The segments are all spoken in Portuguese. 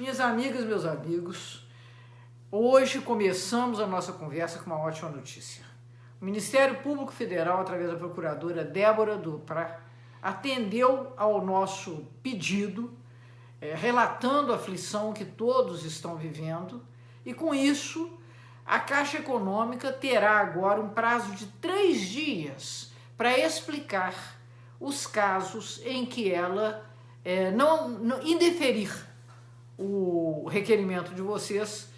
Minhas amigas, meus amigos, hoje começamos a nossa conversa com uma ótima notícia. O Ministério Público Federal, através da procuradora Débora Duprat, atendeu ao nosso pedido, relatando a aflição que todos estão vivendo, e com isso a Caixa Econômica terá agora um prazo de 3 dias para explicar os casos em que ela não indeferir o requerimento de vocês,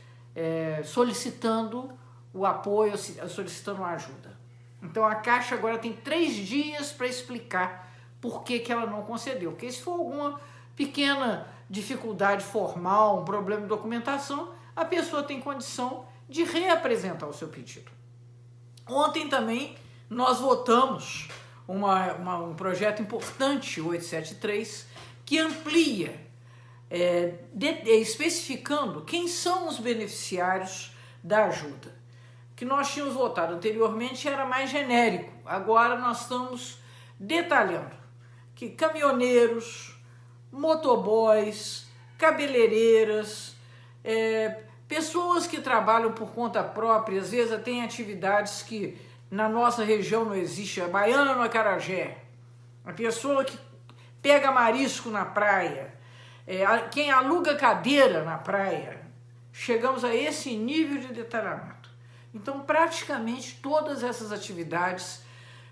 solicitando o apoio, solicitando a ajuda. Então a Caixa agora tem 3 dias para explicar por que ela não concedeu. Porque se for alguma pequena dificuldade formal, um problema de documentação, a pessoa tem condição de reapresentar o seu pedido. Ontem também nós votamos um projeto importante, 873, que amplia, especificando quem são os beneficiários da ajuda. O que nós tínhamos votado anteriormente era mais genérico, agora nós estamos detalhando que caminhoneiros, motoboys, cabeleireiras, pessoas que trabalham por conta própria, às vezes tem atividades que na nossa região não existe, a baiana no acarajé, a pessoa que pega marisco na praia, quem aluga cadeira na praia, chegamos a esse nível de detalhamento. Então, praticamente todas essas atividades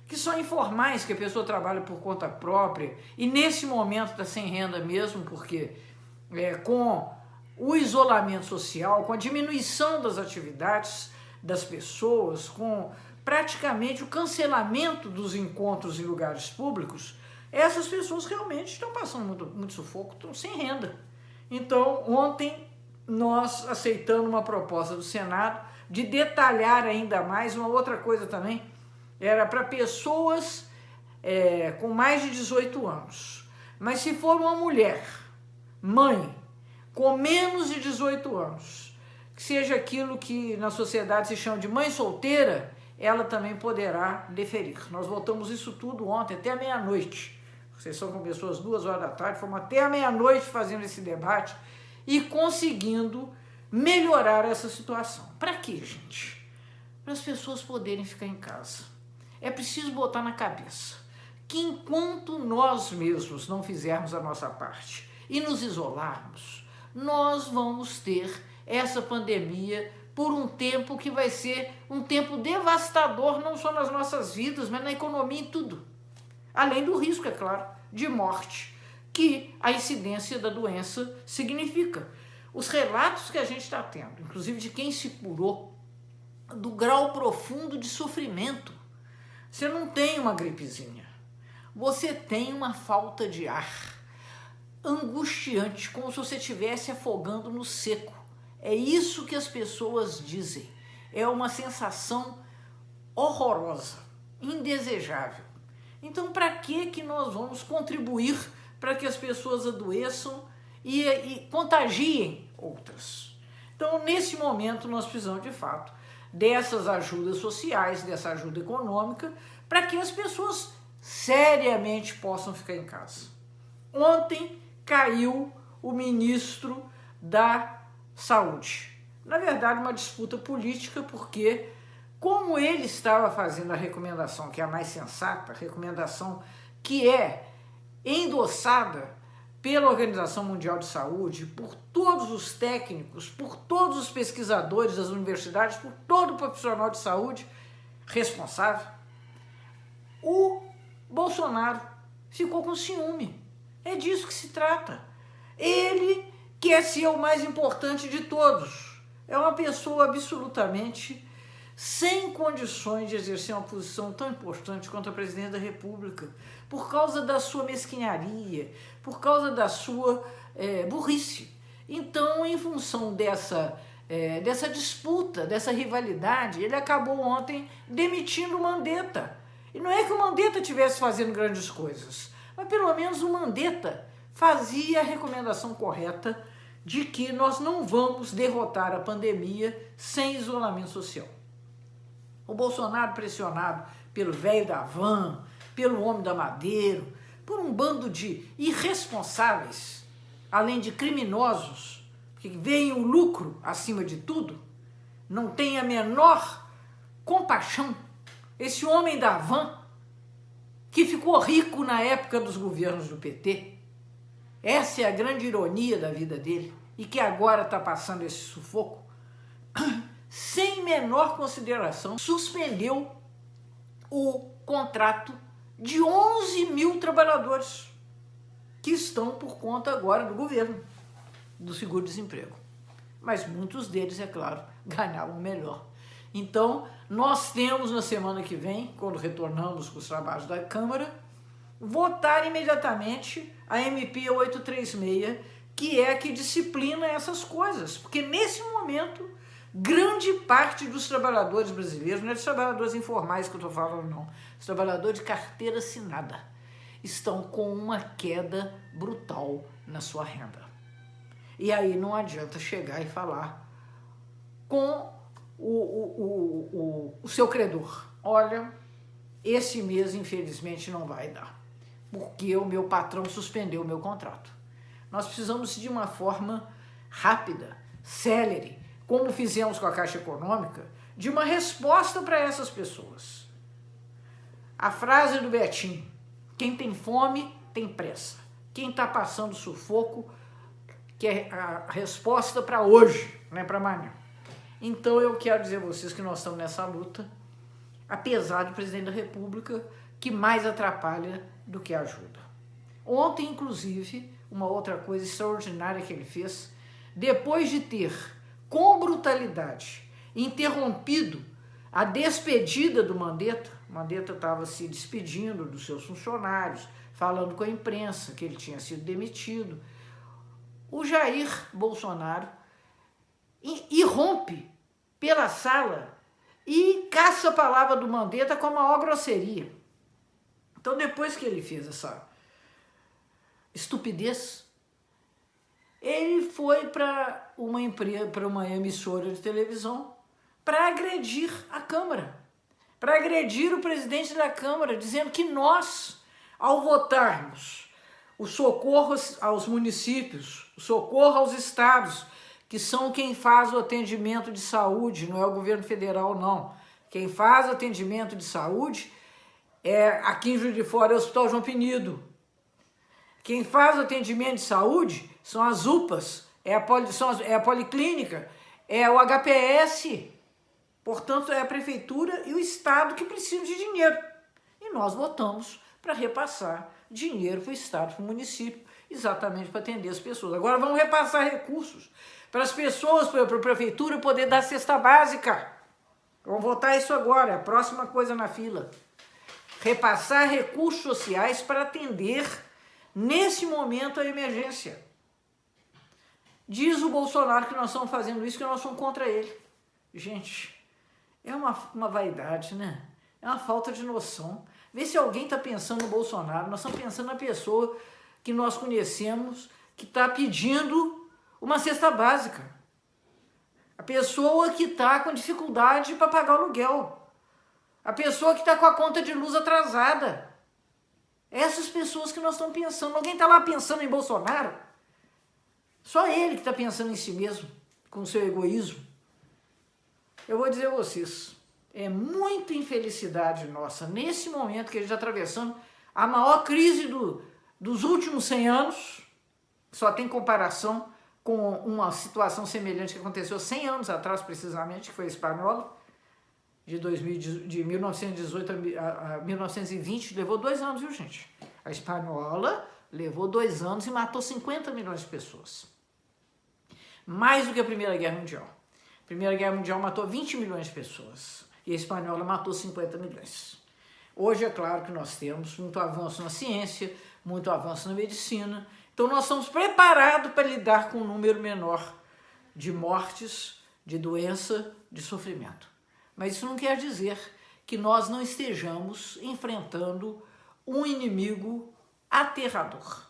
que são informais, que a pessoa trabalha por conta própria e nesse momento está sem renda mesmo, porque com o isolamento social, com a diminuição das atividades das pessoas, com praticamente o cancelamento dos encontros em lugares públicos, essas pessoas realmente estão passando muito sufoco, estão sem renda. Então, ontem nós aceitamos uma proposta do Senado de detalhar ainda mais uma outra coisa também, era para pessoas com mais de 18 anos. Mas se for uma mulher, mãe, com menos de 18 anos, que seja aquilo que na sociedade se chama de mãe solteira, ela também poderá deferir. Nós votamos isso tudo ontem, até a meia-noite. A sessão começou às 2 horas da tarde, fomos até a meia-noite fazendo esse debate e conseguindo melhorar essa situação. Para quê, gente? Para as pessoas poderem ficar em casa. É preciso botar na cabeça que enquanto nós mesmos não fizermos a nossa parte e nos isolarmos, nós vamos ter essa pandemia por um tempo que vai ser um tempo devastador, não só nas nossas vidas, mas na economia e tudo. Além do risco, é claro, de morte, que a incidência da doença significa. Os relatos que a gente está tendo, inclusive de quem se curou, do grau profundo de sofrimento. Você não tem uma gripezinha, você tem uma falta de ar angustiante, como se você estivesse afogando no seco. É isso que as pessoas dizem. É uma sensação horrorosa, indesejável. Então, para que nós vamos contribuir para que as pessoas adoeçam e contagiem outras? Então, nesse momento, nós precisamos, de fato, dessas ajudas sociais, dessa ajuda econômica, para que as pessoas seriamente possam ficar em casa. Ontem caiu o ministro da Saúde. Na verdade, uma disputa política, porque como ele estava fazendo a recomendação, que é a mais sensata, a recomendação que é endossada pela Organização Mundial de Saúde, por todos os técnicos, por todos os pesquisadores das universidades, por todo o profissional de saúde responsável, o Bolsonaro ficou com ciúme. É disso que se trata. Ele quer ser o mais importante de todos. É uma pessoa absolutamente sem condições de exercer uma posição tão importante quanto a presidente da República, por causa da sua mesquinharia, por causa da sua burrice. Então, em função dessa disputa, dessa rivalidade, ele acabou ontem demitindo o Mandetta. E não é que o Mandetta estivesse fazendo grandes coisas, mas pelo menos o Mandetta fazia a recomendação correta de que nós não vamos derrotar a pandemia sem isolamento social. O Bolsonaro, pressionado pelo velho da van, pelo homem da Madeiro, por um bando de irresponsáveis, além de criminosos, que veem o lucro acima de tudo, não tem a menor compaixão. Esse homem da van, que ficou rico na época dos governos do PT, essa é a grande ironia da vida dele, e que agora está passando esse sufoco, sem menor consideração, suspendeu o contrato de 11 mil trabalhadores que estão por conta agora do governo, do seguro-desemprego. Mas muitos deles, é claro, ganhavam melhor. Então, nós temos na semana que vem, quando retornamos com os trabalhos da Câmara, votar imediatamente a MP 836, que é a que disciplina essas coisas. Porque nesse momento, grande parte dos trabalhadores brasileiros, não é dos trabalhadores informais que eu estou falando não, os trabalhadores de carteira assinada, estão com uma queda brutal na sua renda. E aí não adianta chegar e falar com o seu credor: olha, esse mês infelizmente não vai dar, porque o meu patrão suspendeu o meu contrato. Nós precisamos de uma forma rápida, célere, como fizemos com a Caixa Econômica, de uma resposta para essas pessoas. A frase do Betinho: quem tem fome tem pressa, quem está passando sufoco quer a resposta para hoje, não é para amanhã. Então eu quero dizer a vocês que nós estamos nessa luta, apesar do presidente da República, que mais atrapalha do que ajuda. Ontem, inclusive, uma outra coisa extraordinária que ele fez, depois de ter, com brutalidade, interrompido a despedida do Mandetta. O Mandetta estava se despedindo dos seus funcionários, falando com a imprensa que ele tinha sido demitido. O Jair Bolsonaro irrompe pela sala e caça a palavra do Mandetta com a maior grosseria. Então, depois que ele fez essa estupidez, ele foi para uma empresa, para uma emissora de televisão, para agredir a Câmara, para agredir o presidente da Câmara, dizendo que nós, ao votarmos o socorro aos municípios, o socorro aos estados, que são quem faz o atendimento de saúde, não é o governo federal, não. Quem faz o atendimento de saúde é, aqui em Juiz de Fora, é o Hospital João Penido. Quem faz o atendimento de saúde são as UPAs, é a Policlínica, é o HPS. Portanto, é a Prefeitura e o Estado que precisam de dinheiro. E nós votamos para repassar dinheiro para o Estado, para o município, exatamente para atender as pessoas. Agora vamos repassar recursos para as pessoas, para a Prefeitura poder dar cesta básica. Vamos votar isso agora, é a próxima coisa na fila. Repassar recursos sociais para atender, nesse momento, a emergência. Diz o Bolsonaro que nós estamos fazendo isso, que nós somos contra ele. Gente, é uma vaidade, né? É uma falta de noção. Vê se alguém está pensando no Bolsonaro. Nós estamos pensando na pessoa que nós conhecemos, que está pedindo uma cesta básica. A pessoa que está com dificuldade para pagar o aluguel. A pessoa que está com a conta de luz atrasada. Essas pessoas que nós estamos pensando. Alguém está lá pensando em Bolsonaro? Só ele que está pensando em si mesmo, com o seu egoísmo. Eu vou dizer a vocês, é muita infelicidade nossa, nesse momento que a gente está atravessando a maior crise dos últimos 100 anos, só tem comparação com uma situação semelhante que aconteceu 100 anos atrás, precisamente, que foi a espanhola, de 1918 a 1920, levou 2 anos, viu, gente? A espanhola levou 2 anos e matou 50 milhões de pessoas. Mais do que a Primeira Guerra Mundial. A Primeira Guerra Mundial matou 20 milhões de pessoas e a espanhola matou 50 milhões. Hoje é claro que nós temos muito avanço na ciência, muito avanço na medicina, então nós estamos preparados para lidar com um número menor de mortes, de doença, de sofrimento. Mas isso não quer dizer que nós não estejamos enfrentando um inimigo aterrador.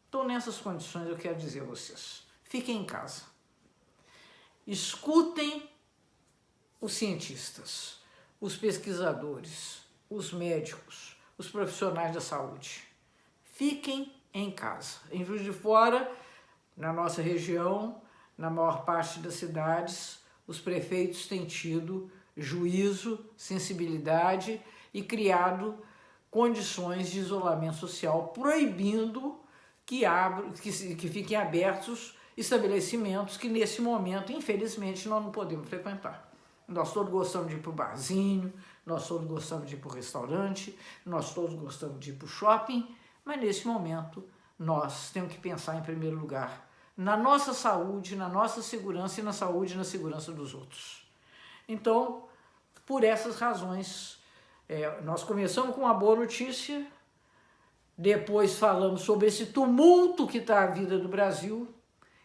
Então, nessas condições, eu quero dizer a vocês, fiquem em casa. Escutem os cientistas, os pesquisadores, os médicos, os profissionais da saúde. Fiquem em casa. Em Juiz de Fora, na nossa região, na maior parte das cidades, os prefeitos têm tido juízo, sensibilidade e criado condições de isolamento social, proibindo que fiquem abertos estabelecimentos que nesse momento, infelizmente, nós não podemos frequentar. Nós todos gostamos de ir para o barzinho, nós todos gostamos de ir para o restaurante, nós todos gostamos de ir para o shopping, mas nesse momento nós temos que pensar em primeiro lugar na nossa saúde, na nossa segurança e na saúde e na segurança dos outros. Então, por essas razões, nós começamos com uma boa notícia, depois falamos sobre esse tumulto que está a vida do Brasil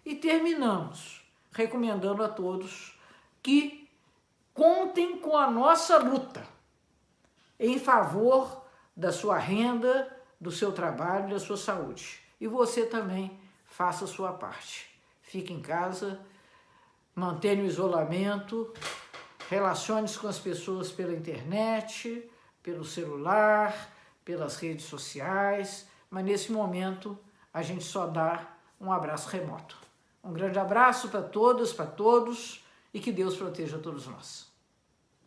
e terminamos recomendando a todos que contem com a nossa luta em favor da sua renda, do seu trabalho, da sua saúde. E você também faça a sua parte. Fique em casa, mantenha o isolamento, relacione-se com as pessoas pela internet, pelo celular, pelas redes sociais, mas nesse momento a gente só dá um abraço remoto. Um grande abraço para todas, para todos e que Deus proteja todos nós.